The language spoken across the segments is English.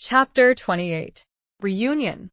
Chapter 28. Reunion.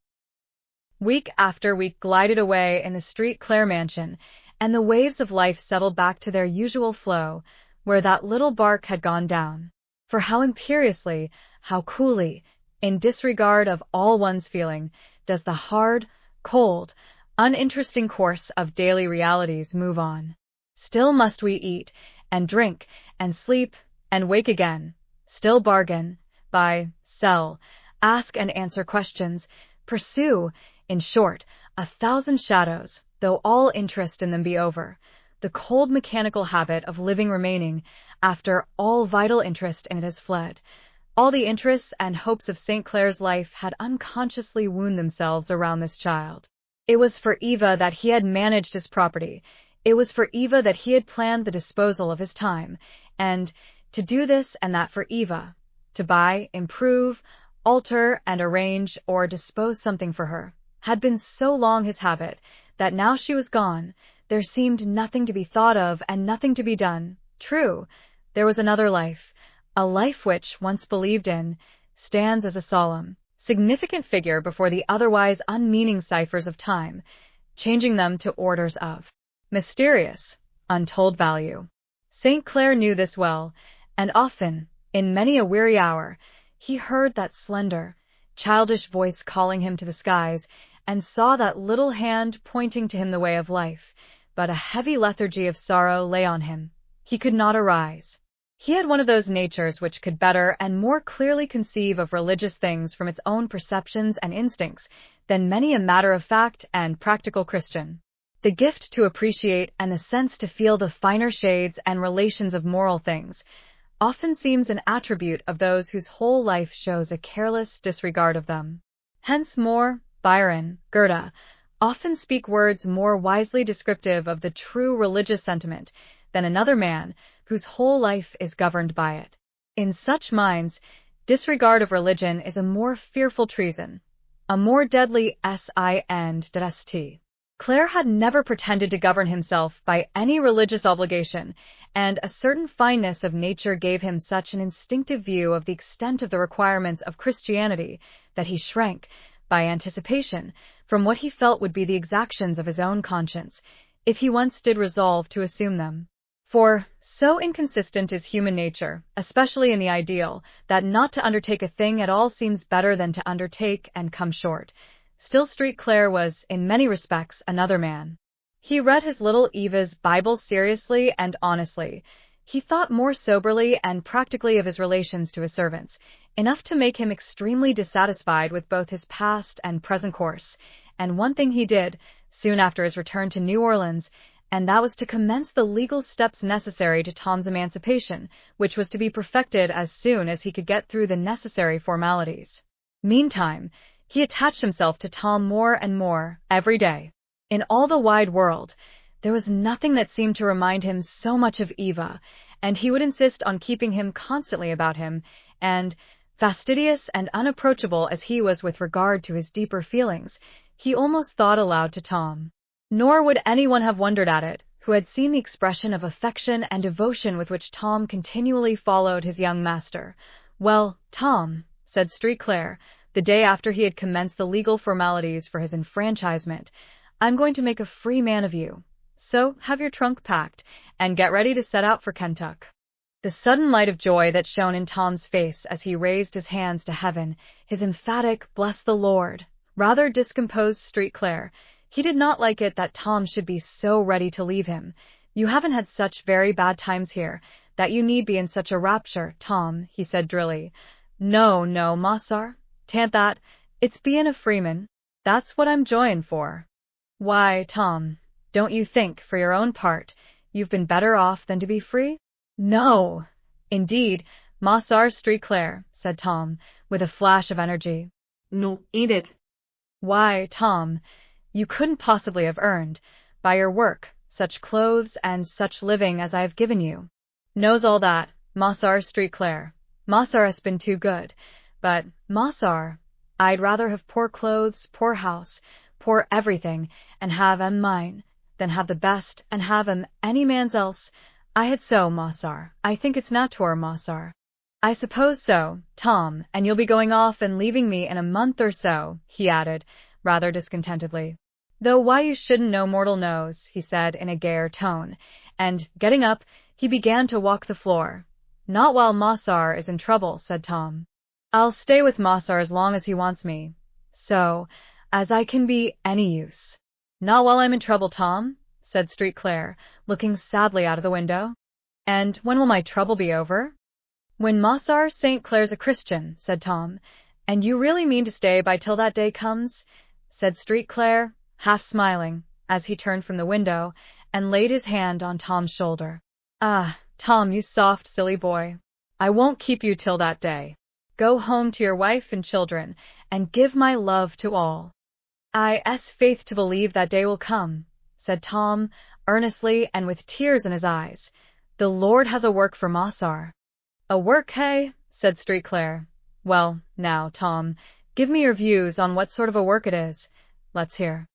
Week after week glided away in the Street Clare mansion, and the waves of life settled back to their usual flow, where that little bark had gone down. For how imperiously, how coolly, in disregard of all one's feeling, does the hard, cold, uninteresting course of daily realities move on. Still must we eat, and drink, and sleep, and wake again. Still bargain, buy, sell, ask and answer questions, pursue, in short, 1,000 shadows, though all interest in them be over, the cold mechanical habit of living remaining, after all vital interest in it has fled. All the interests and hopes of St. Clare's life had unconsciously wound themselves around this child. It was for Eva that he had managed his property. It was for Eva that he had planned the disposal of his time, and to do this and that for Eva, to buy, improve, alter, and arrange or dispose something for her, had been so long his habit that now she was gone, there seemed nothing to be thought of and nothing to be done. True, there was another life, a life which, once believed in, stands as a solemn, significant figure before the otherwise unmeaning ciphers of time, changing them to orders of mysterious, untold value. St. Clare knew this well, and often, in many a weary hour, he heard that slender, childish voice calling him to the skies, and saw that little hand pointing to him the way of life, but a heavy lethargy of sorrow lay on him. He could not arise. He had one of those natures which could better and more clearly conceive of religious things from its own perceptions and instincts than many a matter-of-fact and practical Christian. The gift to appreciate and the sense to feel the finer shades and relations of moral things often seems an attribute of those whose whole life shows a careless disregard of them. Hence Moore, Byron, Goethe often speak words more wisely descriptive of the true religious sentiment than another man whose whole life is governed by it. In such minds, disregard of religion is a more fearful treason, a more deadly sin that st. Clare had never pretended to govern himself by any religious obligation, and a certain fineness of nature gave him such an instinctive view of the extent of the requirements of Christianity that he shrank, by anticipation, from what he felt would be the exactions of his own conscience, if he once did resolve to assume them. For, so inconsistent is human nature, especially in the ideal, that not to undertake a thing at all seems better than to undertake and come short. Still Street Clare was, in many respects, another man. He read his little Eva's Bible seriously and honestly. He thought more soberly and practically of his relations to his servants, enough to make him extremely dissatisfied with both his past and present course. And one thing he did, soon after his return to New Orleans, and that was to commence the legal steps necessary to Tom's emancipation, which was to be perfected as soon as he could get through the necessary formalities. Meantime, he attached himself to Tom more and more, every day. In all the wide world, there was nothing that seemed to remind him so much of Eva, and he would insist on keeping him constantly about him, and, fastidious and unapproachable as he was with regard to his deeper feelings, he almost thought aloud to Tom. Nor would anyone have wondered at it, who had seen the expression of affection and devotion with which Tom continually followed his young master. "Well, Tom," said Street Clare, the day after he had commenced the legal formalities for his enfranchisement, "I'm going to make a free man of you. So have your trunk packed, and get ready to set out for Kentucky." The sudden light of joy that shone in Tom's face as he raised his hands to heaven, his emphatic "Bless the Lord," rather discomposed Street Clare. He did not like it that Tom should be so ready to leave him. "You haven't had such very bad times here, that you need be in such a rapture, Tom," he said drily. "No, no, Mossar, 'tan't that. It's bein' a freeman. That's what I'm joyin' for." "Why, Tom, don't you think, for your own part, you've been better off than to be free?" "No, indeed, Mossar Street Clare," said Tom, with a flash of energy. "No, ain't it?" "Why, Tom, you couldn't possibly have earned, by your work, such clothes and such living as I have given you." "Knows all that, Mossar Street Clare. Mossar has been too good. But, Mossar, I'd rather have poor clothes, poor house, poor everything, and have 'em mine, than have the best and have 'em any man's else. I had so, Mossar. I think it's natur, Mossar." I suppose so, Tom, and you'll be going off and leaving me in a month or so, he added, rather discontentedly. Though why you shouldn't no mortal knows, he said in a gayer tone, and, getting up, he began to walk the floor. Not while Mossar is in trouble, said Tom. I'll stay with Mossar as long as he wants me. So, as I can be any use. Not while I'm in trouble, Tom, said Street Claire, looking sadly out of the window. And when will my trouble be over? When Mossar St. Clair's a Christian, said Tom. And you really mean to stay by till that day comes? Said Street Claire, half smiling, as he turned from the window and laid his hand on Tom's shoulder. Ah, Tom, you soft, silly boy. I won't keep you till that day. Go home to your wife and children, and give my love to all. I's faith to believe that day will come, said Tom, earnestly and with tears in his eyes. The Lord has a work for Mossar. A work, hey? Said Street Claire. Well, now, Tom, give me your views on what sort of a work it is. Let's hear.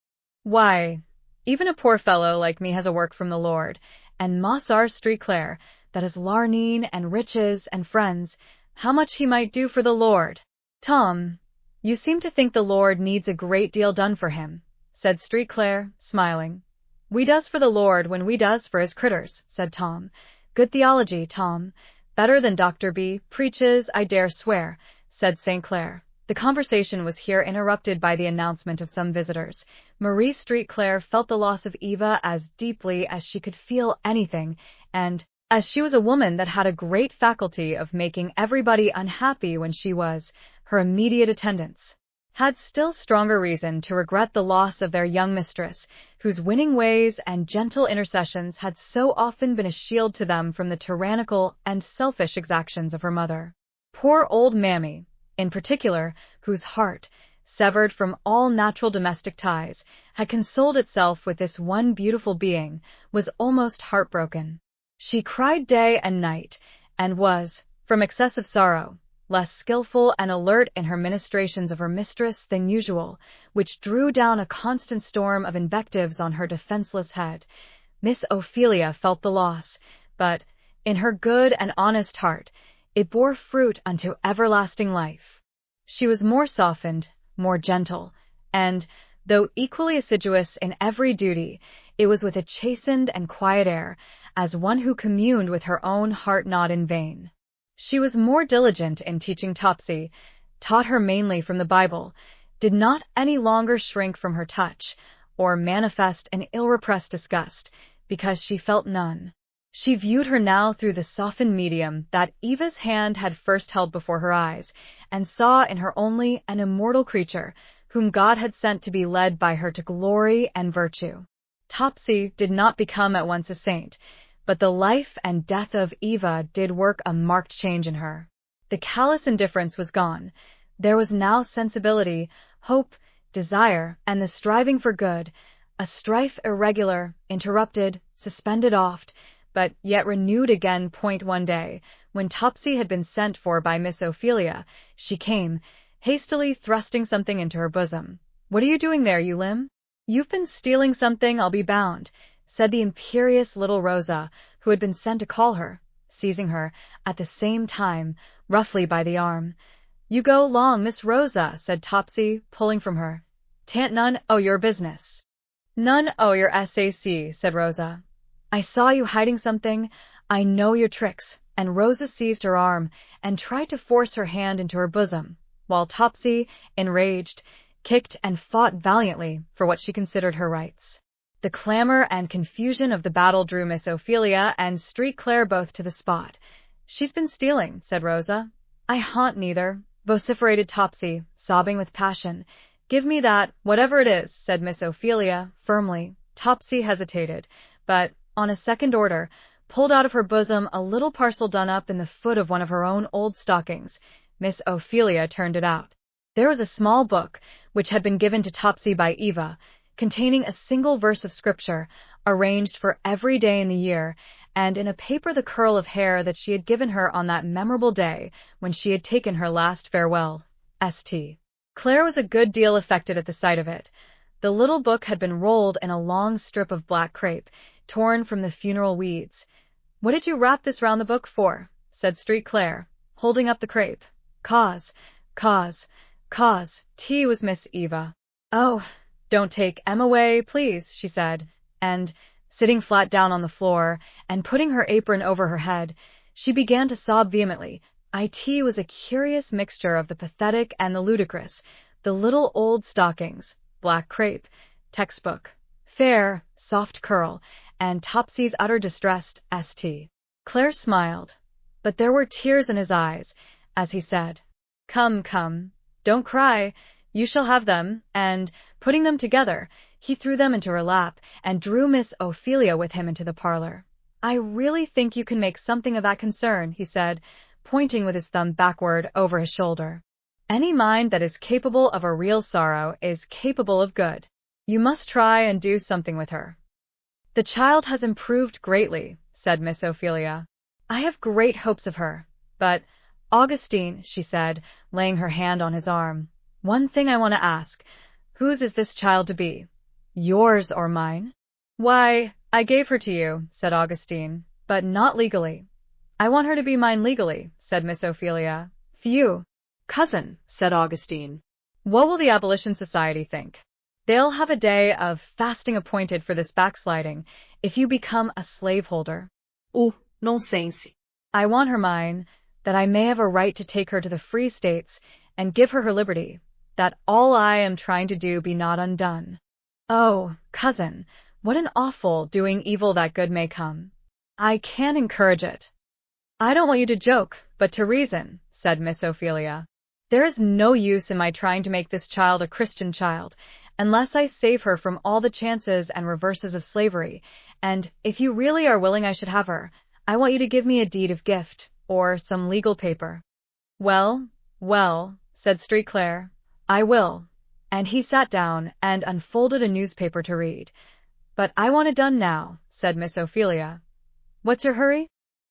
Why, even a poor fellow like me has a work from the Lord, and Mossar Street Claire, that has Larnine and riches and friends, how much he might do for the Lord. Tom, you seem to think the Lord needs a great deal done for him, said Street Claire, smiling. We does for the Lord when we does for his critters, said Tom. Good theology, Tom. Better than Dr. B. preaches, I dare swear, said St. Clair. The conversation was here interrupted by the announcement of some visitors. Marie Street Claire felt the loss of Eva as deeply as she could feel anything, and, as she was a woman that had a great faculty of making everybody unhappy when she was, her immediate attendants, had still stronger reason to regret the loss of their young mistress, whose winning ways and gentle intercessions had so often been a shield to them from the tyrannical and selfish exactions of her mother. Poor old Mammy, in particular, whose heart, severed from all natural domestic ties, had consoled itself with this one beautiful being, was almost heartbroken. She cried day and night, and was, from excessive sorrow, less skillful and alert in her ministrations of her mistress than usual, which drew down a constant storm of invectives on her defenseless head. Miss Ophelia felt the loss, but, in her good and honest heart, it bore fruit unto everlasting life. She was more softened, more gentle, and, though equally assiduous in every duty, it was with a chastened and quiet air, as one who communed with her own heart not in vain. She was more diligent in teaching Topsy, taught her mainly from the Bible, did not any longer shrink from her touch, or manifest an ill-repressed disgust, because she felt none. She viewed her now through the softened medium that Eva's hand had first held before her eyes, and saw in her only an immortal creature, whom God had sent to be led by her to glory and virtue. Topsy did not become at once a saint, but the life and death of Eva did work a marked change in her. The callous indifference was gone. There was now sensibility, hope, desire, and the striving for good, a strife irregular, interrupted, suspended oft, but yet renewed again. One day, when Topsy had been sent for by Miss Ophelia, she came, hastily thrusting something into her bosom. What are you doing there, you limb? You've been stealing something, I'll be bound, said the imperious little Rosa, who had been sent to call her, seizing her, at the same time, roughly by the arm. You go long, Miss Rosa, said Topsy, pulling from her. T'ant none o' your business. None o' your sac, said Rosa. I saw you hiding something. I know your tricks. And Rosa seized her arm and tried to force her hand into her bosom, while Topsy, enraged, kicked and fought valiantly for what she considered her rights. The clamor and confusion of the battle drew Miss Ophelia and Street Claire both to the spot. She's been stealing, said Rosa. I haunt neither, vociferated Topsy, sobbing with passion. Give me that, whatever it is, said Miss Ophelia, firmly. Topsy hesitated, but, on a second order, pulled out of her bosom a little parcel done up in the foot of one of her own old stockings. Miss Ophelia turned it out. There was a small book, which had been given to Topsy by Eva, containing a single verse of Scripture, arranged for every day in the year, and in a paper the curl of hair that she had given her on that memorable day when she had taken her last farewell. St. Claire was a good deal affected at the sight of it. The little book had been rolled in a long strip of black crape, torn from the funeral weeds. What did you wrap this round the book for? Said Street Claire, holding up the crepe. Cause. Tea was Miss Eva. Oh, don't take Em away, please, she said, and, sitting flat down on the floor and putting her apron over her head, she began to sob vehemently. It was a curious mixture of the pathetic and the ludicrous. The little old stockings, black crepe, textbook, fair, soft curl, and Topsy's utter distressed St. Claire smiled, but there were tears in his eyes as he said, Come, don't cry, you shall have them, and, putting them together, he threw them into her lap and drew Miss Ophelia with him into the parlor. I really think you can make something of that concern, he said, pointing with his thumb backward over his shoulder. Any mind that is capable of a real sorrow is capable of good. You must try and do something with her. The child has improved greatly, said Miss Ophelia. I have great hopes of her. But, Augustine, she said, laying her hand on his arm, one thing I want to ask. Whose is this child to be? Yours or mine? Why, I gave her to you, said Augustine, but not legally. I want her to be mine legally, said Miss Ophelia. Phew. Cousin, said Augustine. What will the Abolition Society think? They'll have a day of fasting appointed for this backsliding if you become a slaveholder. Oh, nonsense. I want her mine, that I may have a right to take her to the free states and give her her liberty, that all I am trying to do be not undone. Oh, cousin, what an awful doing evil that good may come. I can't encourage it. I don't want you to joke, but to reason, said Miss Ophelia. There is no use in my trying to make this child a Christian child, unless I save her from all the chances and reverses of slavery, and if you really are willing I should have her, I want you to give me a deed of gift, or some legal paper. Well, said St. Claire, I will. And he sat down and unfolded a newspaper to read. But I want it done now, said Miss Ophelia. What's your hurry?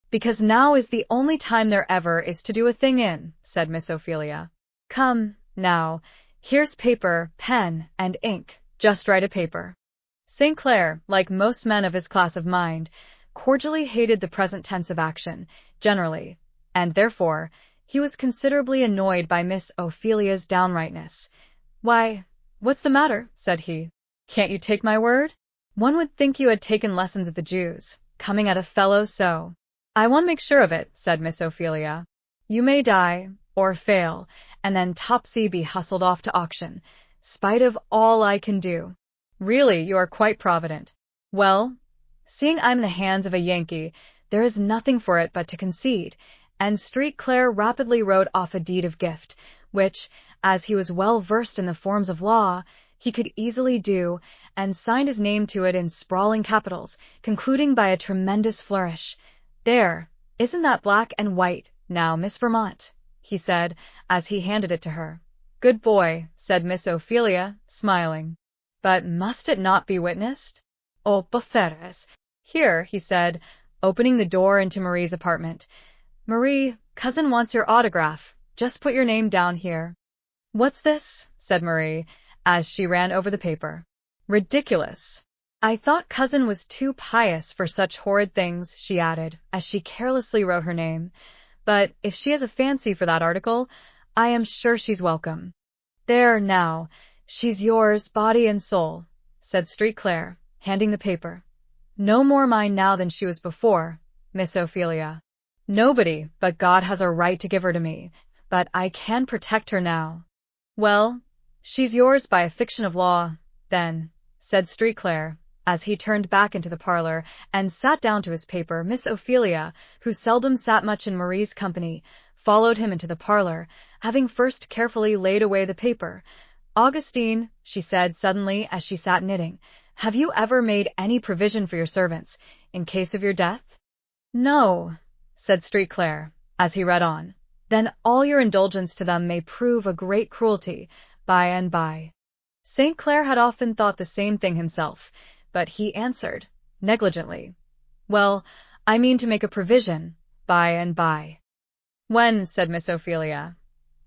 Because now is the only time there ever is to do a thing in, said Miss Ophelia. Come, now, here's paper, pen, and ink. Just write a paper. St. Clair, like most men of his class of mind, cordially hated the present tense of action, generally, and therefore he was considerably annoyed by Miss Ophelia's downrightness. Why, what's the matter? Said he. Can't you take my word? One would think you had taken lessons of the Jews, coming at a fellow so. I want to make sure of it, said Miss Ophelia. You may die, or fail, and then Topsy be hustled off to auction, spite of all I can do. Really, you are quite provident. Well, seeing I'm in the hands of a Yankee, there is nothing for it but to concede, and St. Clair rapidly wrote off a deed of gift, which, as he was well versed in the forms of law, he could easily do, and signed his name to it in sprawling capitals, concluding by a tremendous flourish. There, isn't that black and white, now, Miss Vermont? He said, as he handed it to her. Good boy, said Miss Ophelia, smiling. But must it not be witnessed? Oh, Botheres. Here, he said, opening the door into Marie's apartment. Marie, cousin wants your autograph. Just put your name down here. What's this? Said Marie, as she ran over the paper. Ridiculous. I thought cousin was too pious for such horrid things, she added, as she carelessly wrote her name. But if she has a fancy for that article, I am sure she's welcome. There, now, she's yours, body and soul, said St. Clair, handing the paper. No more mine now than she was before, Miss Ophelia. Nobody but God has a right to give her to me, but I can protect her now. Well, she's yours by a fiction of law, then, said St. Clair, as he turned back into the parlor and sat down to his paper. Miss Ophelia, who seldom sat much in Marie's company, followed him into the parlor, having first carefully laid away the paper. Augustine, she said suddenly as she sat knitting, have you ever made any provision for your servants, in case of your death? No, said St. Clair, as he read on. Then all your indulgence to them may prove a great cruelty, by and by. St. Clair had often thought the same thing himself, but he answered, negligently, Well, I mean to make a provision, by and by. When? Said Miss Ophelia.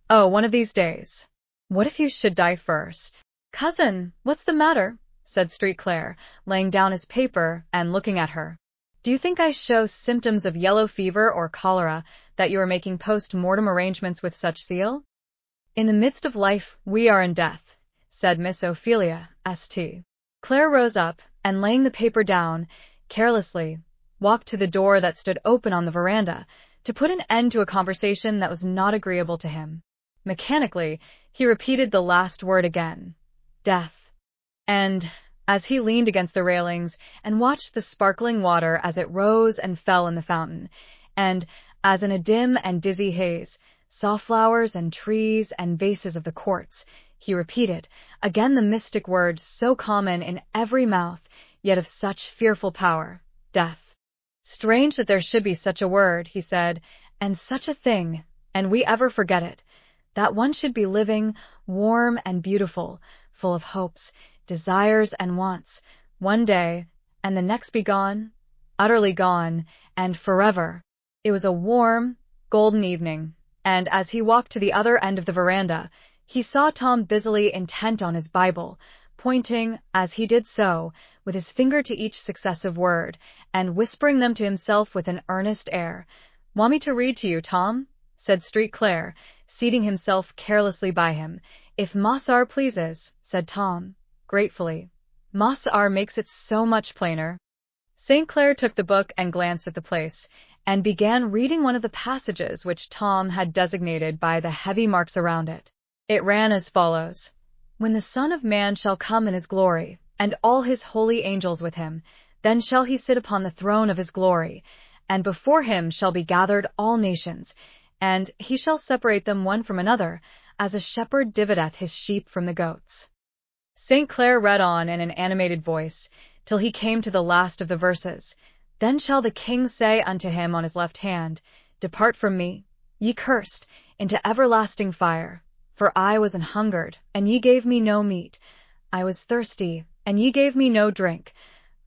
Oh, one of these days. What if you should die first? Cousin, what's the matter? Said St. Clair, laying down his paper and looking at her. Do you think I show symptoms of yellow fever or cholera that you are making post-mortem arrangements with such zeal? In the midst of life we are in death, said Miss Ophelia, St. Claire rose up, and laying the paper down, carelessly, walked to the door that stood open on the veranda, to put an end to a conversation that was not agreeable to him. Mechanically, he repeated the last word again. Death. And, as he leaned against the railings and watched the sparkling water as it rose and fell in the fountain, and, as in a dim and dizzy haze, saw flowers and trees and vases of the courts, he repeated, again the mystic word so common in every mouth, yet of such fearful power, death. Strange that there should be such a word, he said, and such a thing, and we ever forget it, that one should be living, warm and beautiful, full of hopes, desires and wants, one day, and the next be gone, utterly gone, and forever. It was a warm, golden evening, and as he walked to the other end of the veranda, he saw Tom busily intent on his Bible, pointing, as he did so, with his finger to each successive word, and whispering them to himself with an earnest air. Want me to read to you, Tom? Said St. Clair, seating himself carelessly by him. If Mossar pleases, said Tom, gratefully. Mossar makes it so much plainer. St. Clair took the book and glanced at the place, and began reading one of the passages which Tom had designated by the heavy marks around it. It ran as follows. When the Son of Man shall come in his glory, and all his holy angels with him, then shall he sit upon the throne of his glory, and before him shall be gathered all nations, and he shall separate them one from another, as a shepherd divideth his sheep from the goats. St. Clair read on in an animated voice, till he came to the last of the verses. Then shall the king say unto him on his left hand, Depart from me, ye cursed, into everlasting fire. For I was an hungered, and ye gave me no meat. I was thirsty, and ye gave me no drink.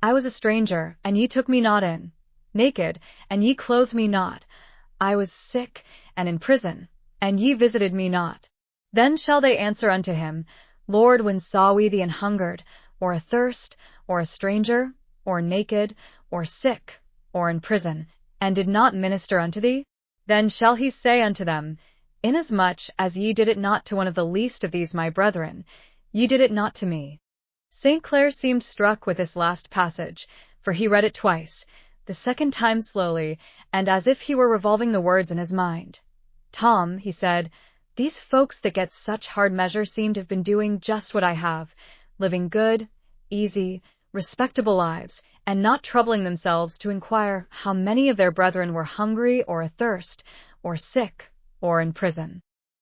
I was a stranger, and ye took me not in. Naked, and ye clothed me not. I was sick, and in prison, and ye visited me not. Then shall they answer unto him, Lord, when saw we thee an hungered, or athirst, or a stranger, or naked, or sick, or in prison, and did not minister unto thee? Then shall he say unto them, Inasmuch as ye did it not to one of the least of these my brethren, ye did it not to me. St. Clair seemed struck with this last passage, for he read it twice, the second time slowly, and as if he were revolving the words in his mind. Tom, he said, these folks that get such hard measure seem to have been doing just what I have, living good, easy, respectable lives, and not troubling themselves to inquire how many of their brethren were hungry or athirst, or sick, or in prison.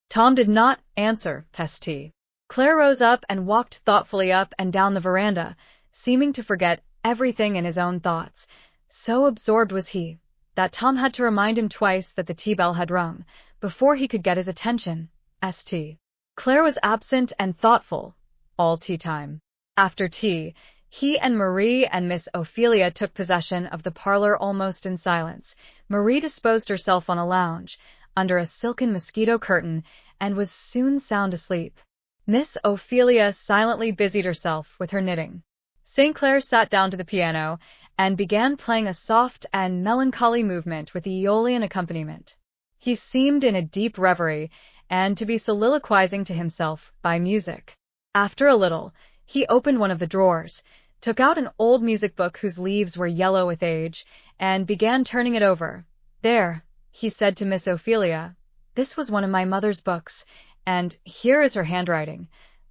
Tom did not answer, Peste. Claire rose up and walked thoughtfully up and down the veranda, seeming to forget everything in his own thoughts. So absorbed was he, that Tom had to remind him twice that the tea-bell had rung, before he could get his attention. St. Clair was absent and thoughtful, all tea-time. After tea, he and Marie and Miss Ophelia took possession of the parlor almost in silence. Marie disposed herself on a lounge, under a silken mosquito curtain, and was soon sound asleep. Miss Ophelia silently busied herself with her knitting. St. Clair sat down to the piano, and began playing a soft and melancholy movement with the Aeolian accompaniment. He seemed in a deep reverie, and to be soliloquizing to himself by music. After a little, he opened one of the drawers, took out an old music book whose leaves were yellow with age, and began turning it over. There, he said to Miss Ophelia, this was one of my mother's books, and here is her handwriting.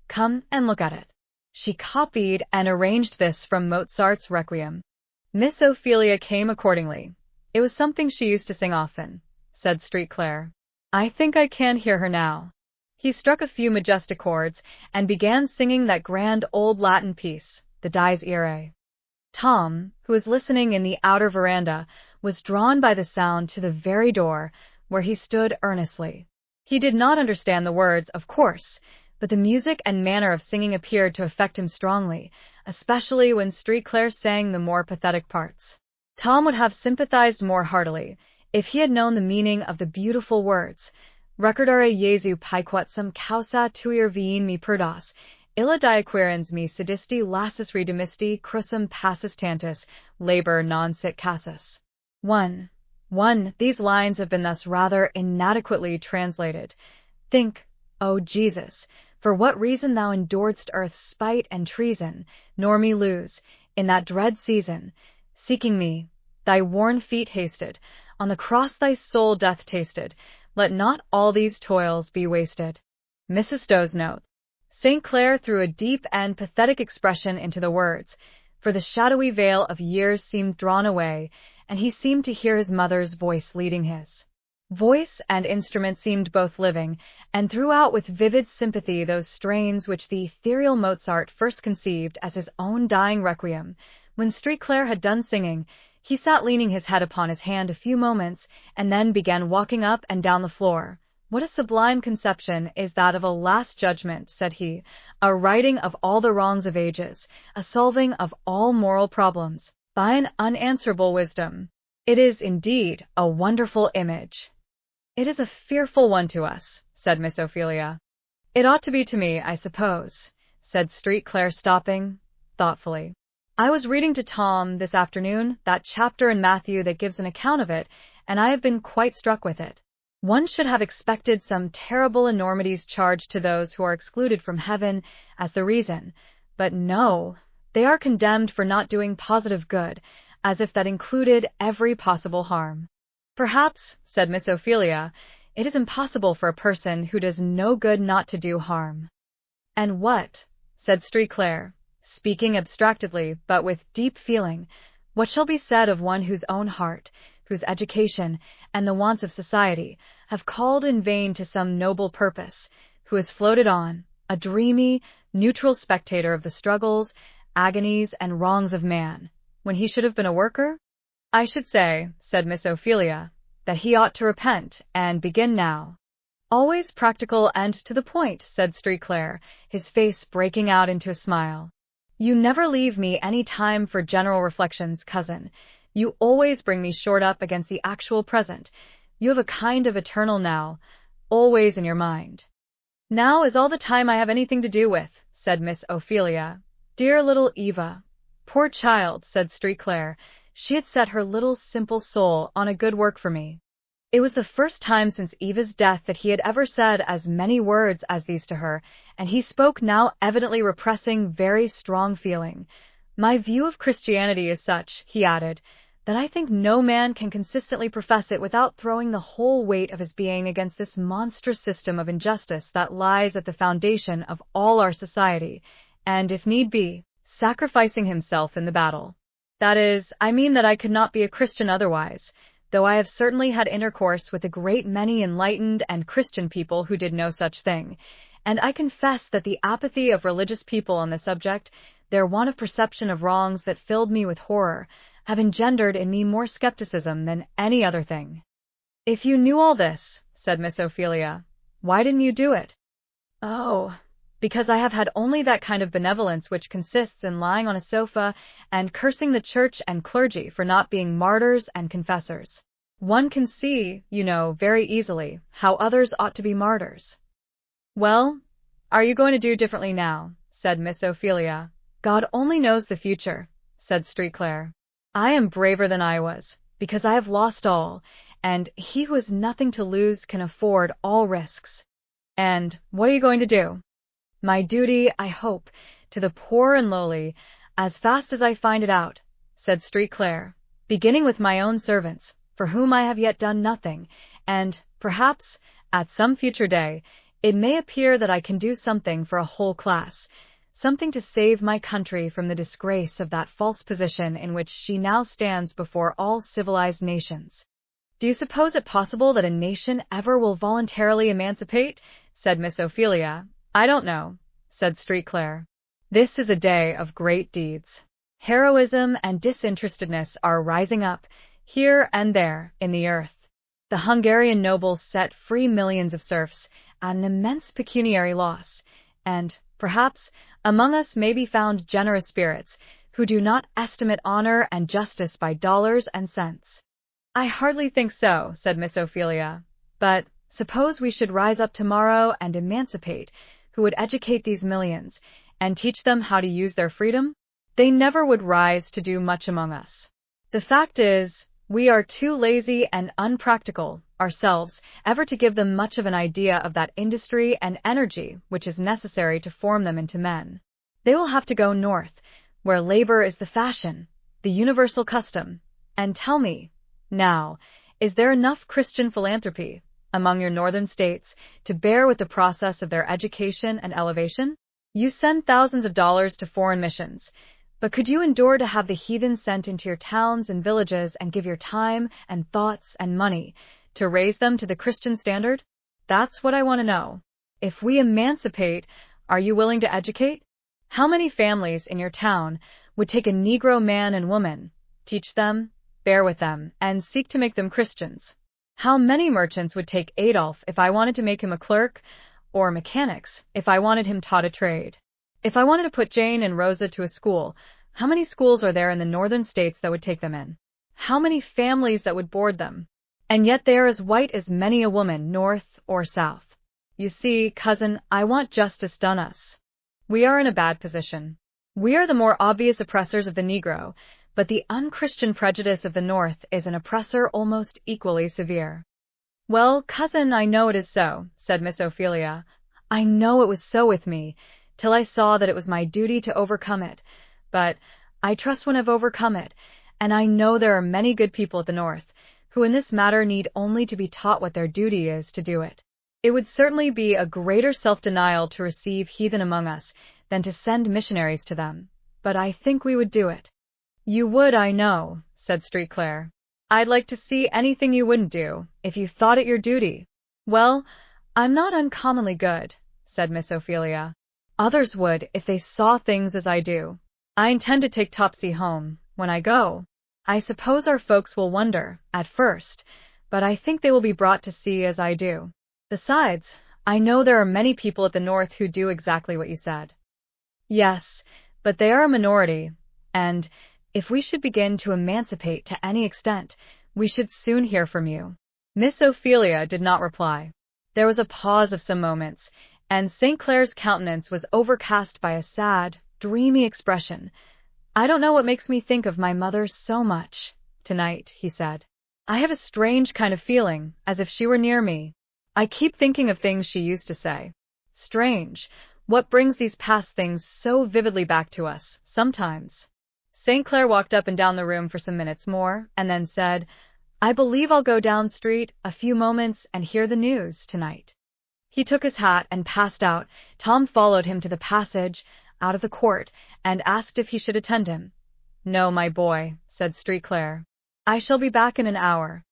Come and look at it. She copied and arranged this from Mozart's Requiem. Miss Ophelia came accordingly. It was something she used to sing often, said St. Clair. I think I can hear her now. He struck a few majestic chords, and began singing that grand old Latin piece, the Dies Irae. Tom, who was listening in the outer veranda, was drawn by the sound to the very door, where he stood earnestly. He did not understand the words, of course, but the music and manner of singing appeared to affect him strongly, especially when St. Clair sang the more pathetic parts. Tom would have sympathized more heartily, if he had known the meaning of the beautiful words, Recordare Jesu paequatsum causa tuir viin me perdas, illa diaquirens me sedisti lassus redemisti crucem passus tantus, labor non sit cassus. 1. These lines have been thus rather inadequately translated. Think, O Jesus, for what reason thou enduredst earth's spite and treason, nor me lose, in that dread season, seeking me, thy worn feet hasted, on the cross thy soul death tasted, let not all these toils be wasted. Mrs. Stowe's note. St. Clair threw a deep and pathetic expression into the words, for the shadowy veil of years seemed drawn away, and he seemed to hear his mother's voice leading his. Voice and instrument seemed both living, and threw out with vivid sympathy those strains which the ethereal Mozart first conceived as his own dying requiem. When St. Clair had done singing, he sat leaning his head upon his hand a few moments, and then began walking up and down the floor. What a sublime conception is that of a last judgment, said he, a righting of all the wrongs of ages, a solving of all moral problems, by an unanswerable wisdom. It is, indeed, a wonderful image. It is a fearful one to us, said Miss Ophelia. It ought to be to me, I suppose, said St. Clair, stopping, thoughtfully. I was reading to Tom this afternoon that chapter in Matthew that gives an account of it, and I have been quite struck with it. One should have expected some terrible enormities charged to those who are excluded from heaven as the reason, but no, they are condemned for not doing positive good, as if that included every possible harm. Perhaps, said Miss Ophelia, it is impossible for a person who does no good not to do harm. And what, said St. Clair, speaking abstractedly but with deep feeling, what shall be said of one whose own heart, whose education, and the wants of society have called in vain to some noble purpose, who has floated on, a dreamy, neutral spectator of the struggles, agonies, and wrongs of man, when he should have been a worker? I should say, said Miss Ophelia, that he ought to repent, and begin now. Always practical and to the point, said St. Clair, his face breaking out into a smile. You never leave me any time for general reflections, cousin. You always bring me short up against the actual present. You have a kind of eternal now, always in your mind. Now is all the time I have anything to do with, said Miss Ophelia. Dear little Eva. Poor child, said St. Clair. She had set her little simple soul on a good work for me. It was the first time since Eva's death that he had ever said as many words as these to her, and he spoke now evidently repressing very strong feeling. My view of Christianity is such, he added, that I think no man can consistently profess it without throwing the whole weight of his being against this monstrous system of injustice that lies at the foundation of all our society, and, if need be, sacrificing himself in the battle. That is, I mean that I could not be a Christian otherwise, though I have certainly had intercourse with a great many enlightened and Christian people who did no such thing, and I confess that the apathy of religious people on the subject, their want of perception of wrongs that filled me with horror, have engendered in me more skepticism than any other thing. If you knew all this, said Miss Ophelia, why didn't you do it? Oh, because I have had only that kind of benevolence which consists in lying on a sofa and cursing the church and clergy for not being martyrs and confessors. One can see, you know, very easily how others ought to be martyrs. Well, are you going to do differently now? Said Miss Ophelia. God only knows the future, said St. Clair. I am braver than I was, because I have lost all, and he who has nothing to lose can afford all risks. And what are you going to do? My duty, I hope, to the poor and lowly, as fast as I find it out, said St. Clair, beginning with my own servants, for whom I have yet done nothing, and, perhaps, at some future day, it may appear that I can do something for a whole class, something to save my country from the disgrace of that false position in which she now stands before all civilized nations. Do you suppose it possible that a nation ever will voluntarily emancipate? Said Miss Ophelia. I don't know, said St. Clair. This is a day of great deeds. Heroism and disinterestedness are rising up, here and there, in the earth. The Hungarian nobles set free millions of serfs at an immense pecuniary loss, and, perhaps, among us may be found generous spirits who do not estimate honor and justice by dollars and cents. I hardly think so, said Miss Ophelia. But suppose we should rise up tomorrow and emancipate, who would educate these millions and teach them how to use their freedom, they never would rise to do much among us. The fact is, we are too lazy and unpractical ourselves ever to give them much of an idea of that industry and energy which is necessary to form them into men. They will have to go north, where labor is the fashion, the universal custom. And tell me, now, is there enough Christian philanthropy among your northern states to bear with the process of their education and elevation? You send thousands of dollars to foreign missions, but could you endure to have the heathen sent into your towns and villages and give your time and thoughts and money to raise them to the Christian standard? That's what I want to know. If we emancipate, are you willing to educate? How many families in your town would take a Negro man and woman, teach them, bear with them, and seek to make them Christians? How many merchants would take Adolf if I wanted to make him a clerk, or mechanics if I wanted him taught a trade? If I wanted to put Jane and Rosa to a school, how many schools are there in the northern states that would take them in? How many families that would board them? And yet they are as white as many a woman, north or south. You see, cousin, I want justice done us. We are in a bad position. We are the more obvious oppressors of the Negro, but the unchristian prejudice of the North is an oppressor almost equally severe. Well, cousin, I know it is so, said Miss Ophelia. I know it was so with me, till I saw that it was my duty to overcome it. But I trust when I've overcome it, and I know there are many good people at the North, who in this matter need only to be taught what their duty is to do it. It would certainly be a greater self-denial to receive heathen among us than to send missionaries to them, but I think we would do it. You would, I know, said Street Claire. I'd like to see anything you wouldn't do, if you thought it your duty. Well, I'm not uncommonly good, said Miss Ophelia. Others would, if they saw things as I do. I intend to take Topsy home, when I go. I suppose our folks will wonder, at first, but I think they will be brought to see as I do. Besides, I know there are many people at the North who do exactly what you said. Yes, but they are a minority, and if we should begin to emancipate to any extent, we should soon hear from you. Miss Ophelia did not reply. There was a pause of some moments, and St. Clair's countenance was overcast by a sad, dreamy expression. I don't know what makes me think of my mother so much tonight, he said. I have a strange kind of feeling, as if she were near me. I keep thinking of things she used to say. Strange, what brings these past things so vividly back to us, sometimes. St. Clair walked up and down the room for some minutes more, and then said, I believe I'll go down street a few moments and hear the news tonight. He took his hat and passed out. Tom followed him to the passage, out of the court, and asked if he should attend him. No, my boy, said Street Clair. I shall be back in an hour.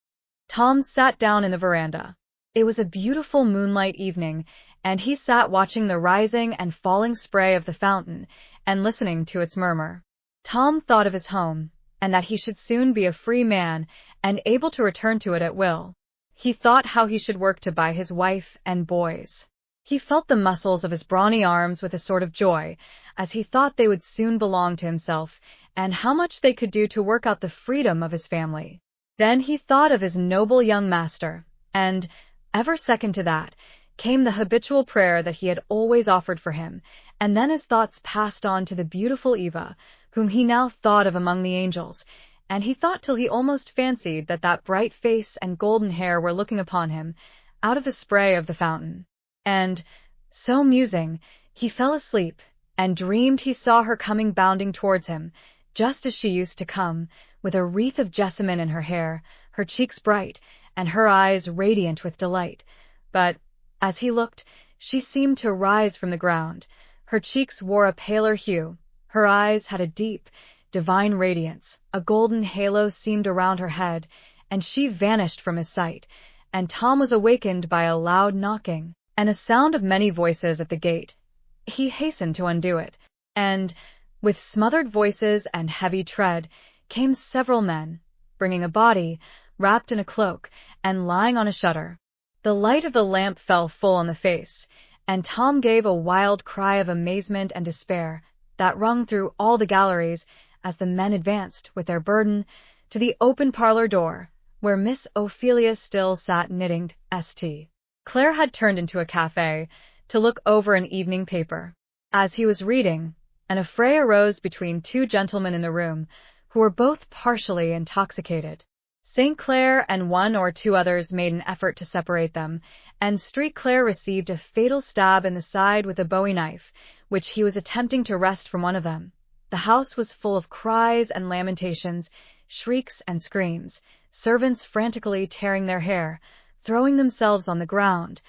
Tom sat down in the veranda. It was a beautiful moonlight evening, and he sat watching the rising and falling spray of the fountain and listening to its murmur. Tom thought of his home, and that he should soon be a free man and able to return to it at will. He thought how he should work to buy his wife and boys. He felt the muscles of his brawny arms with a sort of joy, as he thought they would soon belong to himself, and how much they could do to work out the freedom of his family. Then he thought of his noble young master, and, ever second to that, came the habitual prayer that he had always offered for him, and then his thoughts passed on to the beautiful Eva, whom he now thought of among the angels, and he thought till he almost fancied that that bright face and golden hair were looking upon him, out of the spray of the fountain. And, so musing, he fell asleep, and dreamed he saw her coming bounding towards him, just as she used to come, with a wreath of jessamine in her hair, her cheeks bright, and her eyes radiant with delight. But, as he looked, she seemed to rise from the ground. Her cheeks wore a paler hue, her eyes had a deep, divine radiance, a golden halo seemed around her head, and she vanished from his sight, and Tom was awakened by a loud knocking, and a sound of many voices at the gate. He hastened to undo it, and, with smothered voices and heavy tread, came several men, bringing a body, wrapped in a cloak, and lying on a shutter. The light of the lamp fell full on the face, and Tom gave a wild cry of amazement and despair that rung through all the galleries as the men advanced, with their burden, to the open parlor door, where Miss Ophelia still sat knitting. St. Clair had turned into a cafe, to look over an evening paper. As he was reading, an affray arose between two gentlemen in the room, who were both partially intoxicated. St. Clair and one or two others made an effort to separate them, and Street Clair received a fatal stab in the side with a bowie knife, which he was attempting to wrest from one of them. The house was full of cries and lamentations, shrieks and screams, servants frantically tearing their hair, throwing themselves on the ground,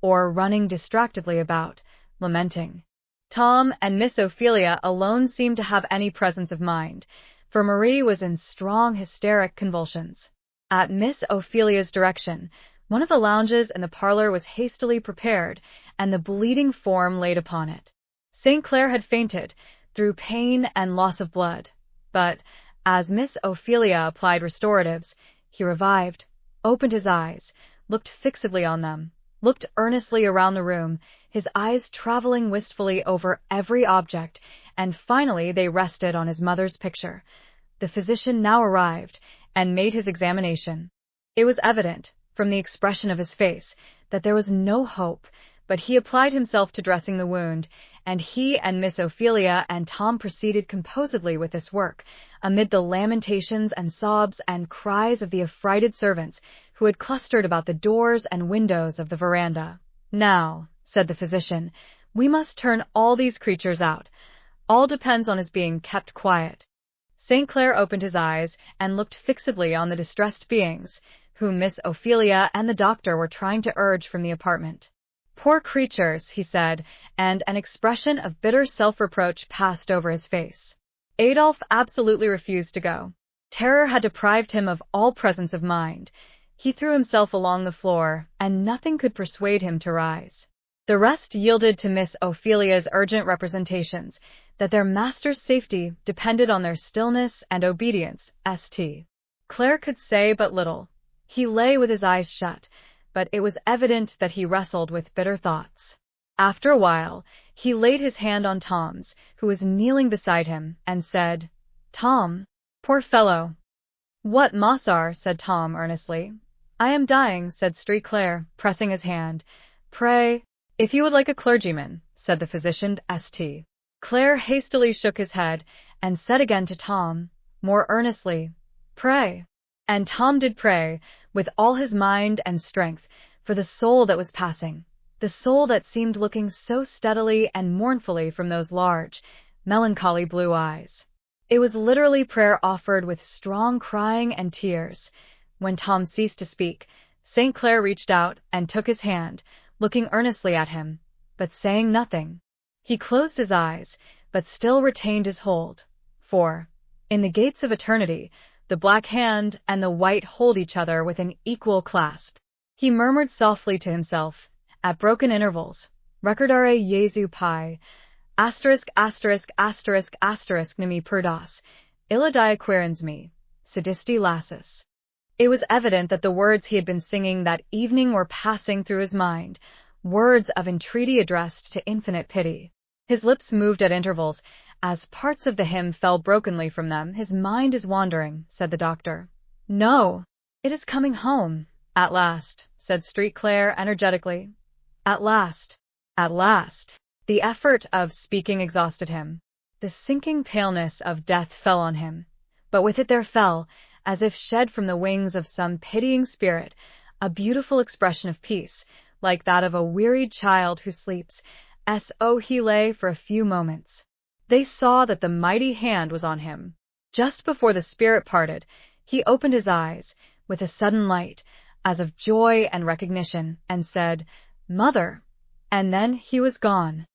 or running distractedly about, lamenting. Tom and Miss Ophelia alone seemed to have any presence of mind, for Marie was in strong hysteric convulsions. At Miss Ophelia's direction, one of the lounges in the parlor was hastily prepared, and the bleeding form laid upon it. St. Clair had fainted, through pain and loss of blood, but, as Miss Ophelia applied restoratives, he revived, opened his eyes, looked fixedly on them, looked earnestly around the room, his eyes traveling wistfully over every object, and finally they rested on his mother's picture. The physician now arrived, and made his examination. It was evident, from the expression of his face, that there was no hope, but he applied himself to dressing the wound, and he and Miss Ophelia and Tom proceeded composedly with this work, amid the lamentations and sobs and cries of the affrighted servants, who had clustered about the doors and windows of the veranda. "Now," said the physician, "we must turn all these creatures out. All depends on his being kept quiet." St. Clair opened his eyes and looked fixedly on the distressed beings, whom Miss Ophelia and the doctor were trying to urge from the apartment. "Poor creatures," he said, and an expression of bitter self-reproach passed over his face. Adolphe absolutely refused to go. Terror had deprived him of all presence of mind. He threw himself along the floor, and nothing could persuade him to rise. The rest yielded to Miss Ophelia's urgent representations that their master's safety depended on their stillness and obedience. St. Clair could say but little. He lay with his eyes shut, but it was evident that he wrestled with bitter thoughts. After a while, he laid his hand on Tom's, who was kneeling beside him, and said, "Tom, poor fellow." "What, Mossar?" said Tom earnestly. "I am dying," said Street Clair, pressing his hand. "Pray, if you would like a clergyman," said the physician. St. Clair hastily shook his head, and said again to Tom, more earnestly, "Pray." And Tom did pray, with all his mind and strength, for the soul that was passing, the soul that seemed looking so steadily and mournfully from those large, melancholy blue eyes. It was literally prayer offered with strong crying and tears. When Tom ceased to speak, St. Clair reached out and took his hand, looking earnestly at him, but saying nothing. He closed his eyes, but still retained his hold, for, in the gates of eternity, the black hand and the white hold each other with an equal clasp. He murmured softly to himself, at broken intervals, "Recordare Jesu Pi, asterisk asterisk asterisk asterisk nimi perdas, illa diaquirens me, sedisti lassus." It was evident that the words he had been singing that evening were passing through his mind, words of entreaty addressed to infinite pity. His lips moved at intervals. As parts of the hymn fell brokenly from them, "His mind is wandering," said the doctor. "No, it is coming home." "At last," said Street Clair energetically. "At last." At last. The effort of speaking exhausted him. The sinking paleness of death fell on him, but with it there fell, as if shed from the wings of some pitying spirit, a beautiful expression of peace, like that of a wearied child who sleeps. So he lay for a few moments. They saw that the mighty hand was on him. Just before the spirit parted, he opened his eyes, with a sudden light, as of joy and recognition, and said, "Mother," and then he was gone.